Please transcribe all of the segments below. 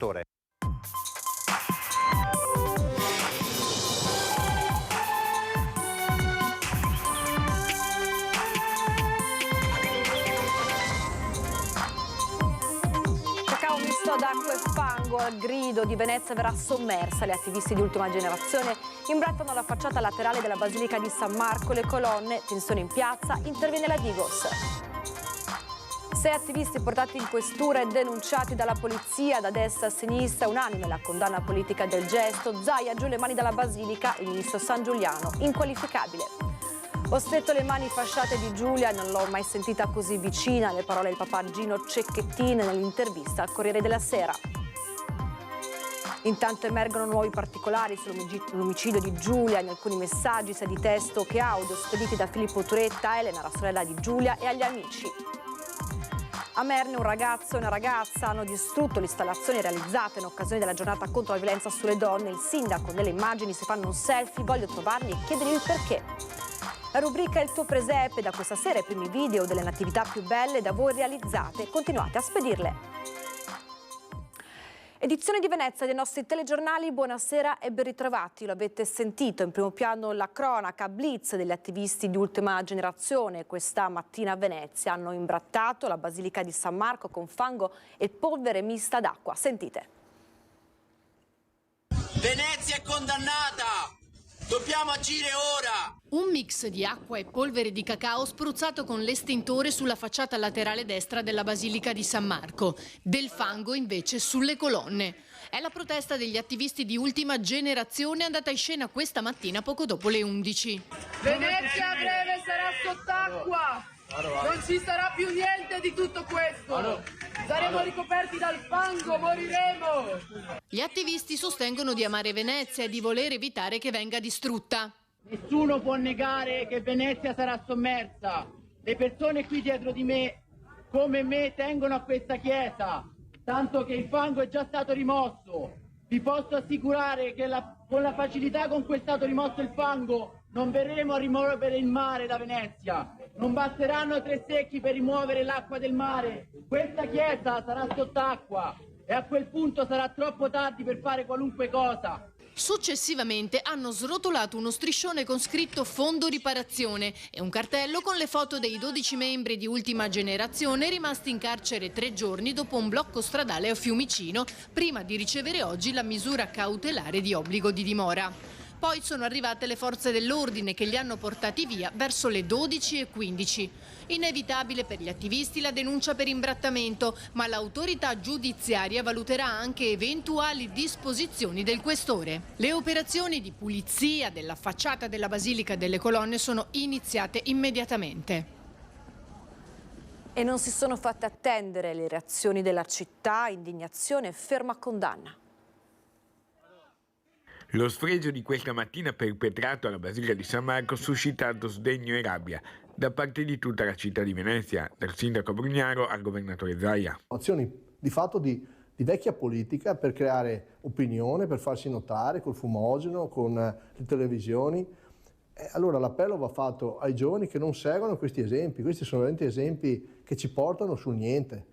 Ad acqua e fango, al grido di Venezia verrà sommersa. Gli attivisti di Ultima Generazione imbrattano la facciata laterale della Basilica di San Marco, le colonne, tensione in piazza, interviene la Digos. 6 attivisti portati in questura e denunciati dalla polizia, da destra a sinistra, unanime la condanna politica del gesto. Zaia giù le mani dalla Basilica, il ministro San Giuliano, inqualificabile. Ho stretto le mani fasciate di Giulia, non l'ho mai sentita così vicina, le parole del papà Gino Cecchettin nell'intervista al Corriere della Sera. Intanto emergono nuovi particolari sull'omicidio di Giulia, in alcuni messaggi sia di testo che audio spediti da Filippo Turetta, Elena, la sorella di Giulia, e agli amici. A Merne un ragazzo e una ragazza hanno distrutto l'installazione realizzata in occasione della giornata contro la violenza sulle donne. Il sindaco nelle immagini si fanno un selfie, voglio trovarli e chiedergli il perché. La rubrica Il tuo presepe, da questa sera i primi video delle natività più belle da voi realizzate, continuate a spedirle. Edizione di Venezia dei nostri telegiornali, buonasera e ben ritrovati. Lo avete sentito, in primo piano la cronaca blitz degli attivisti di Ultima Generazione. Questa mattina a Venezia hanno imbrattato la Basilica di San Marco con fango e polvere mista d'acqua. Sentite. Venezia è condannata! Dobbiamo agire ora! Un mix di acqua e polvere di cacao spruzzato con l'estintore sulla facciata laterale destra della Basilica di San Marco. Del fango invece sulle colonne. È la protesta degli attivisti di Ultima Generazione andata in scena questa mattina poco dopo le 11. Venezia a breve sarà sott'acqua! Non ci sarà più niente di tutto questo! Saremo ricoperti dal fango, moriremo! Gli attivisti sostengono di amare Venezia e di voler evitare che venga distrutta. Nessuno può negare che Venezia sarà sommersa. Le persone qui dietro di me, come me, tengono a questa chiesa, tanto che il fango è già stato rimosso. Vi posso assicurare che con la facilità con cui è stato rimosso il fango non verremo a rimuovere il mare da Venezia. Non basteranno 3 secchi per rimuovere l'acqua del mare. Questa chiesa sarà sott'acqua e a quel punto sarà troppo tardi per fare qualunque cosa. Successivamente hanno srotolato uno striscione con scritto Fondo Riparazione e un cartello con le foto dei 12 membri di Ultima Generazione rimasti in carcere 3 giorni dopo un blocco stradale a Fiumicino, prima di ricevere oggi la misura cautelare di obbligo di dimora. Poi sono arrivate le forze dell'ordine che li hanno portati via verso le 12:15. Inevitabile per gli attivisti la denuncia per imbrattamento, ma l'autorità giudiziaria valuterà anche eventuali disposizioni del questore. Le operazioni di pulizia della facciata della Basilica delle Colonne sono iniziate immediatamente. E non si sono fatte attendere le reazioni della città, indignazione e ferma condanna. Lo sfregio di questa mattina perpetrato alla Basilica di San Marco ha suscitato sdegno e rabbia da parte di tutta la città di Venezia, dal sindaco Brugnaro al governatore Zaia. Azioni di fatto di vecchia politica per creare opinione, per farsi notare col fumogeno, con le televisioni. Allora l'appello va fatto ai giovani che non seguono questi esempi. Questi sono veramente esempi che ci portano sul niente.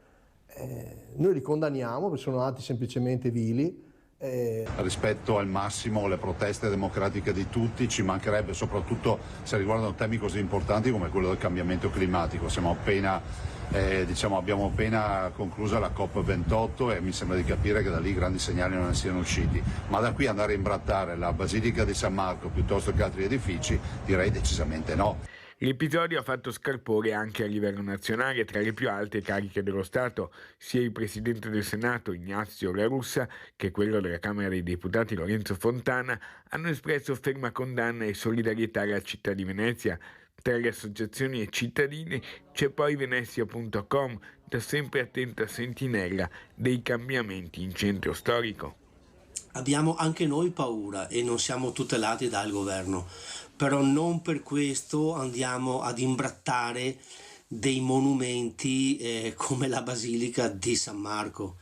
Noi li condanniamo perché sono atti semplicemente vili. Rispetto al massimo le proteste democratiche di tutti, ci mancherebbe, soprattutto se riguardano temi così importanti come quello del cambiamento climatico. Abbiamo appena concluso la COP28 e mi sembra di capire che da lì grandi segnali non ne siano usciti, ma da qui andare a imbrattare la Basilica di San Marco piuttosto che altri edifici direi decisamente no. L'episodio ha fatto scalpore anche a livello nazionale tra le più alte cariche dello Stato. Sia il Presidente del Senato, Ignazio La Russa, che quello della Camera dei Deputati, Lorenzo Fontana, hanno espresso ferma condanna e solidarietà alla città di Venezia. Tra le associazioni e cittadini c'è poi Venezia.com, da sempre attenta sentinella dei cambiamenti in centro storico. Abbiamo anche noi paura e non siamo tutelati dal governo, però non per questo andiamo ad imbrattare dei monumenti come la Basilica di San Marco,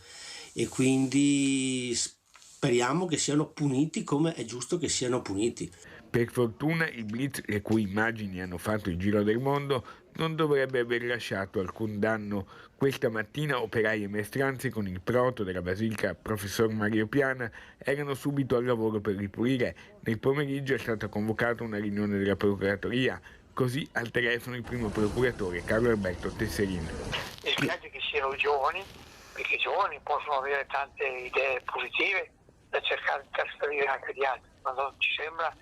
e quindi speriamo che siano puniti come è giusto che siano puniti. Per fortuna il blitz, le cui immagini hanno fatto il giro del mondo, non dovrebbe aver lasciato alcun danno. Questa mattina operai e maestranze con il proto della Basilica Professor Mario Piana erano subito al lavoro per ripulire. Nel pomeriggio è stata convocata una riunione della Procuratoria. Così al telefono il primo procuratore Carlo Alberto Tesserin. Mi spiace che siano giovani, perché i giovani possono avere tante idee positive da cercare di trasferire anche agli altri, ma non ci sembra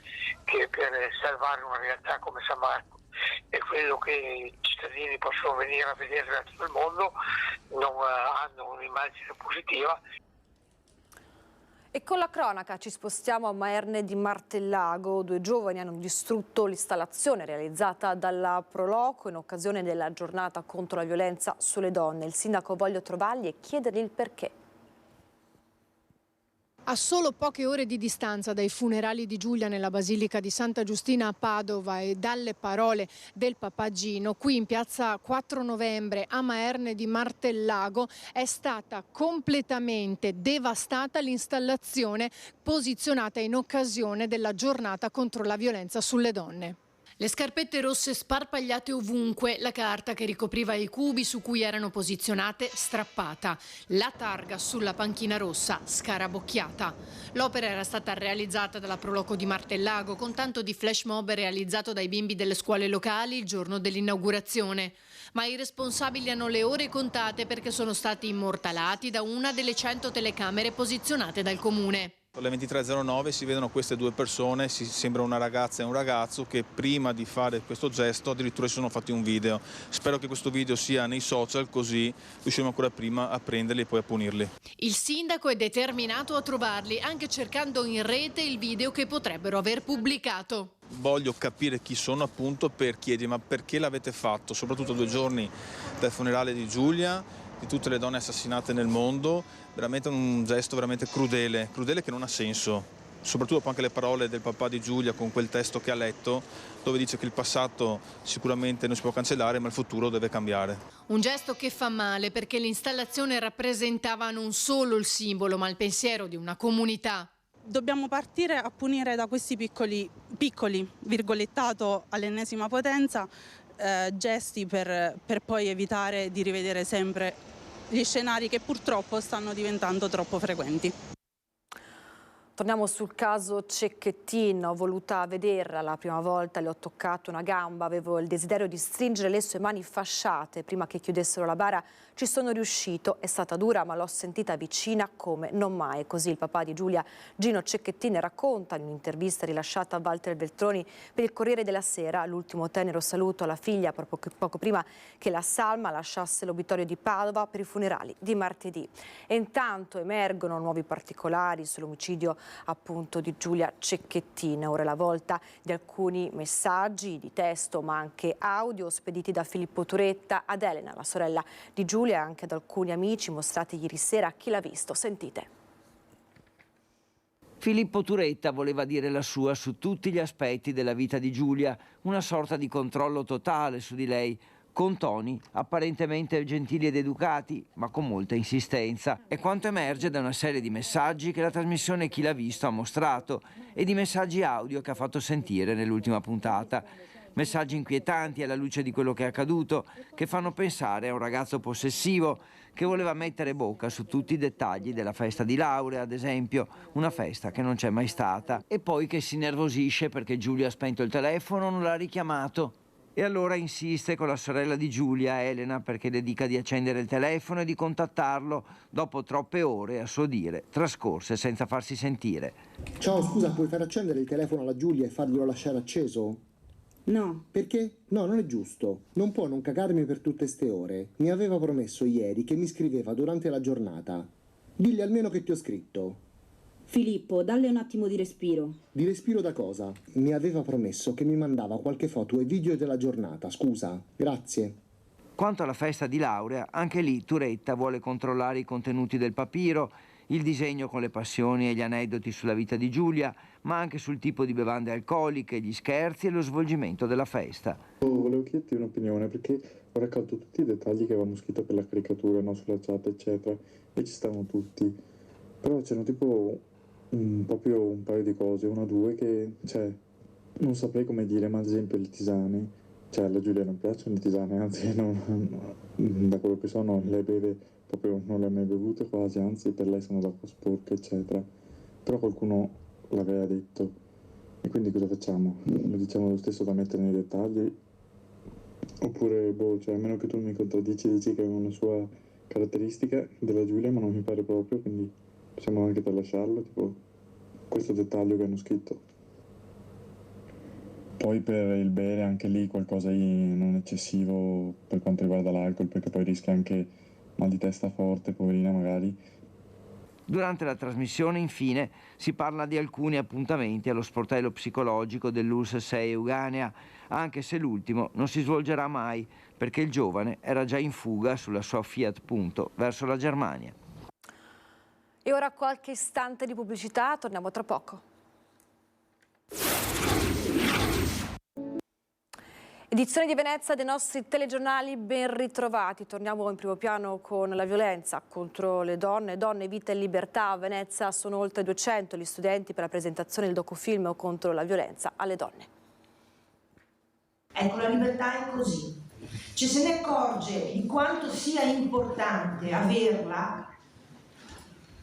che per salvare una realtà come San Marco e quello che i cittadini possono venire a vedere da tutto il mondo non hanno un'immagine positiva. E con la cronaca ci spostiamo a Maerne di Martellago. 2 giovani hanno distrutto l'installazione realizzata dalla Proloco in occasione della giornata contro la violenza sulle donne. Il sindaco voglio trovarli e chiedergli il perché. A solo poche ore di distanza dai funerali di Giulia nella Basilica di Santa Giustina a Padova e dalle parole del papà Gino, qui in piazza 4 novembre a Maerne di Martellago è stata completamente devastata l'installazione posizionata in occasione della giornata contro la violenza sulle donne. Le scarpette rosse sparpagliate ovunque, la carta che ricopriva i cubi su cui erano posizionate strappata, la targa sulla panchina rossa scarabocchiata. L'opera era stata realizzata dalla Proloco di Martellago con tanto di flash mob realizzato dai bimbi delle scuole locali il giorno dell'inaugurazione. Ma i responsabili hanno le ore contate perché sono stati immortalati da una delle 100 telecamere posizionate dal comune. Alle 23:09 si vedono queste 2 persone, sembra una ragazza e un ragazzo che prima di fare questo gesto addirittura si sono fatti un video. Spero che questo video sia nei social così riusciremo ancora prima a prenderli e poi a punirli. Il sindaco è determinato a trovarli, anche cercando in rete il video che potrebbero aver pubblicato. Voglio capire chi sono appunto per chiedere ma perché l'avete fatto, soprattutto 2 giorni dal funerale di Giulia, di tutte le donne assassinate nel mondo, veramente un gesto veramente crudele che non ha senso, soprattutto dopo anche le parole del papà di Giulia con quel testo che ha letto, dove dice che il passato sicuramente non si può cancellare ma il futuro deve cambiare. Un gesto che fa male perché l'installazione rappresentava non solo il simbolo ma il pensiero di una comunità. Dobbiamo partire a punire da questi piccoli, virgolettato all'ennesima potenza, gesti per poi evitare di rivedere sempre gli scenari che purtroppo stanno diventando troppo frequenti. Torniamo sul caso Cecchettin. Ho voluta vederla la prima volta, le ho toccato una gamba, avevo il desiderio di stringere le sue mani fasciate prima che chiudessero la bara. Ci sono riuscito, è stata dura ma l'ho sentita vicina come non mai. Così il papà di Giulia, Gino Cecchettin, racconta in un'intervista rilasciata a Walter Veltroni per il Corriere della Sera l'ultimo tenero saluto alla figlia poco prima che la salma lasciasse l'obitorio di Padova per i funerali di martedì. E intanto emergono nuovi particolari sull'omicidio appunto di Giulia Cecchettin. Ora è la volta di alcuni messaggi di testo ma anche audio spediti da Filippo Turetta ad Elena, la sorella di Giulia, e anche ad alcuni amici mostrati ieri sera a chi l'ha visto. Sentite. Filippo Turetta voleva dire la sua su tutti gli aspetti della vita di Giulia, una sorta di controllo totale su di lei, con toni apparentemente gentili ed educati, ma con molta insistenza. È quanto emerge da una serie di messaggi che la trasmissione Chi l'ha visto ha mostrato e di messaggi audio che ha fatto sentire nell'ultima puntata. Messaggi inquietanti alla luce di quello che è accaduto, che fanno pensare a un ragazzo possessivo che voleva mettere bocca su tutti i dettagli della festa di laurea, ad esempio, una festa che non c'è mai stata, e poi che si nervosisce perché Giulia ha spento il telefono, non l'ha richiamato. E allora insiste con la sorella di Giulia, Elena, perché le dica di accendere il telefono e di contattarlo dopo troppe ore, a suo dire, trascorse senza farsi sentire. Ciao, scusa, puoi far accendere il telefono alla Giulia e farglielo lasciare acceso? No. Perché? No, non è giusto. Non può non cagarmi per tutte ste ore. Mi aveva promesso ieri che mi scriveva durante la giornata. Digli almeno che ti ho scritto. Filippo, dalle un attimo di respiro. Di respiro da cosa? Mi aveva promesso che mi mandava qualche foto e video della giornata, scusa. Grazie. Quanto alla festa di laurea, anche lì Turetta vuole controllare i contenuti del papiro, il disegno con le passioni e gli aneddoti sulla vita di Giulia, ma anche sul tipo di bevande alcoliche, gli scherzi e lo svolgimento della festa. Volevo chiederti un'opinione perché ho raccolto tutti i dettagli che avevamo scritto per la caricatura, no, sulla chat eccetera, e ci stavano tutti, però c'erano tipo proprio un paio di cose, una o due che, non saprei come dire, ma ad esempio le tisane, cioè alla Giulia non piacciono le tisane, anzi da quello che so lei beve proprio, non le ha mai bevute quasi, anzi per lei sono d'acqua sporca eccetera, però qualcuno l'aveva detto e quindi cosa facciamo? Lo diciamo lo stesso da mettere nei dettagli oppure cioè a meno che tu mi contraddici e dici che è una sua caratteristica della Giulia, ma non mi pare proprio, quindi possiamo anche tralasciarlo, tipo questo dettaglio che hanno scritto. Poi per il bere anche lì qualcosa di non eccessivo per quanto riguarda l'alcol, perché poi rischia anche mal di testa forte, poverina magari. Durante la trasmissione, infine, si parla di alcuni appuntamenti allo sportello psicologico dell'ULSS 6 Euganea, anche se l'ultimo non si svolgerà mai, perché il giovane era già in fuga sulla sua Fiat Punto verso la Germania. E ora qualche istante di pubblicità, torniamo tra poco. Edizione di Venezia dei nostri telegiornali, ben ritrovati. Torniamo in primo piano con la violenza contro le donne, vita e libertà. A Venezia sono oltre 200 gli studenti per la presentazione del docufilm contro la violenza alle donne. Ecco, la libertà è così. Ci se ne accorge di quanto sia importante averla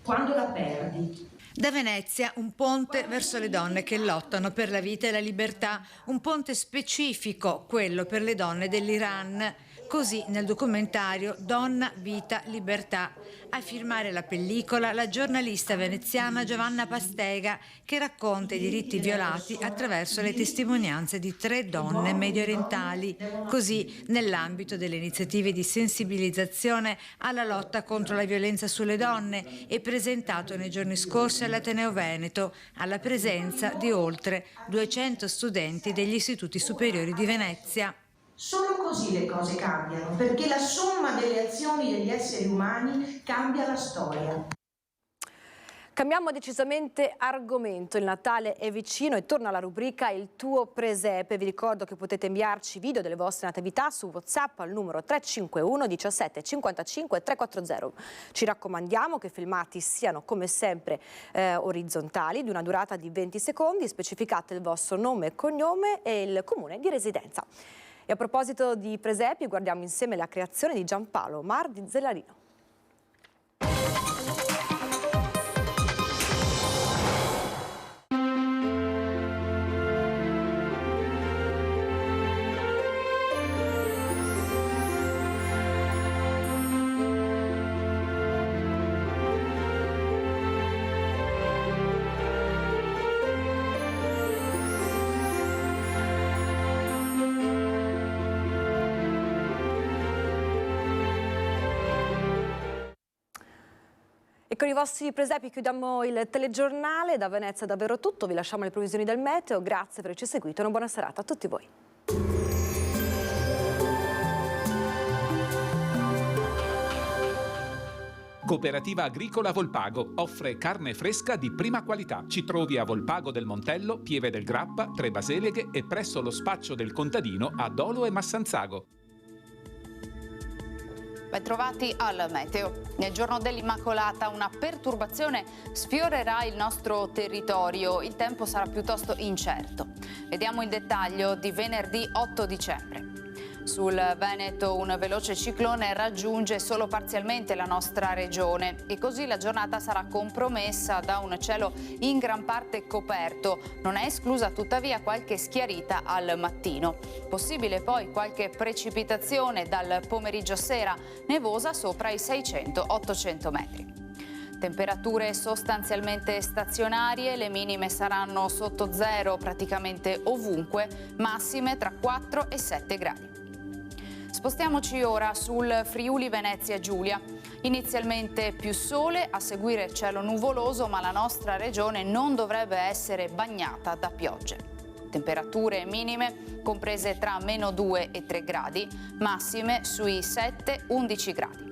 quando la perdi. Da Venezia un ponte verso le donne che lottano per la vita e la libertà, un ponte specifico, quello per le donne dell'Iran. Così nel documentario Donna, Vita, Libertà. A firmare la pellicola la giornalista veneziana Giovanna Pastega, che racconta i diritti violati attraverso le testimonianze di 3 donne mediorientali. Così, nell'ambito delle iniziative di sensibilizzazione alla lotta contro la violenza sulle donne, è presentato nei giorni scorsi all'Ateneo Veneto, alla presenza di oltre 200 studenti degli istituti superiori di Venezia. Solo così le cose cambiano, perché la somma delle azioni degli esseri umani cambia la storia. Cambiamo decisamente argomento, il Natale è vicino e torna la rubrica Il tuo presepe. Vi ricordo che potete inviarci video delle vostre natività su WhatsApp al numero 351 17 55 340. Ci raccomandiamo che i filmati siano come sempre orizzontali, di una durata di 20 secondi, specificate il vostro nome e cognome e il comune di residenza. E a proposito di presepi, guardiamo insieme la creazione di Giampaolo Mar di Zellarino. E con i vostri presepi chiudiamo il telegiornale. Da Venezia è davvero tutto, vi lasciamo le previsioni del meteo, grazie per averci seguito e una buona serata a tutti voi. Cooperativa Agricola Volpago offre carne fresca di prima qualità. Ci trovi a Volpago del Montello, Pieve del Grappa, Tre Baseleghe e presso lo spaccio del contadino a Dolo e Massanzago. Bentrovati al meteo. Nel giorno dell'Immacolata una perturbazione sfiorerà il nostro territorio. Il tempo sarà piuttosto incerto. Vediamo il dettaglio di venerdì 8 dicembre. Sul Veneto un veloce ciclone raggiunge solo parzialmente la nostra regione e così la giornata sarà compromessa da un cielo in gran parte coperto. Non è esclusa tuttavia qualche schiarita al mattino. Possibile poi qualche precipitazione dal pomeriggio sera, nevosa sopra i 600-800 metri. Temperature sostanzialmente stazionarie, le minime saranno sotto zero praticamente ovunque, massime tra 4 e 7 gradi. Spostiamoci ora sul Friuli Venezia Giulia. Inizialmente più sole, a seguire cielo nuvoloso, ma la nostra regione non dovrebbe essere bagnata da piogge. Temperature minime comprese tra -2 e 3 gradi, massime sui 7-11 gradi.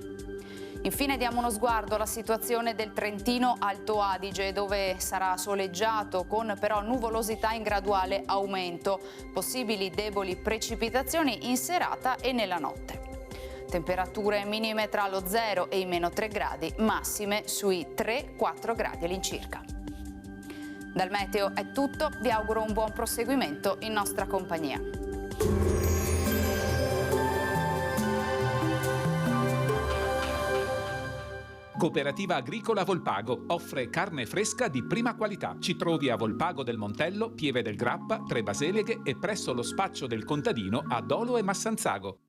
Infine diamo uno sguardo alla situazione del Trentino Alto Adige, dove sarà soleggiato con però nuvolosità in graduale aumento, possibili deboli precipitazioni in serata e nella notte. Temperature minime tra lo 0 e i -3 gradi, massime sui 3-4 gradi all'incirca. Dal meteo è tutto, vi auguro un buon proseguimento in nostra compagnia. Cooperativa Agricola Volpago offre carne fresca di prima qualità. Ci trovi a Volpago del Montello, Pieve del Grappa, Tre Baseleghe e presso lo spaccio del contadino a Dolo e Massanzago.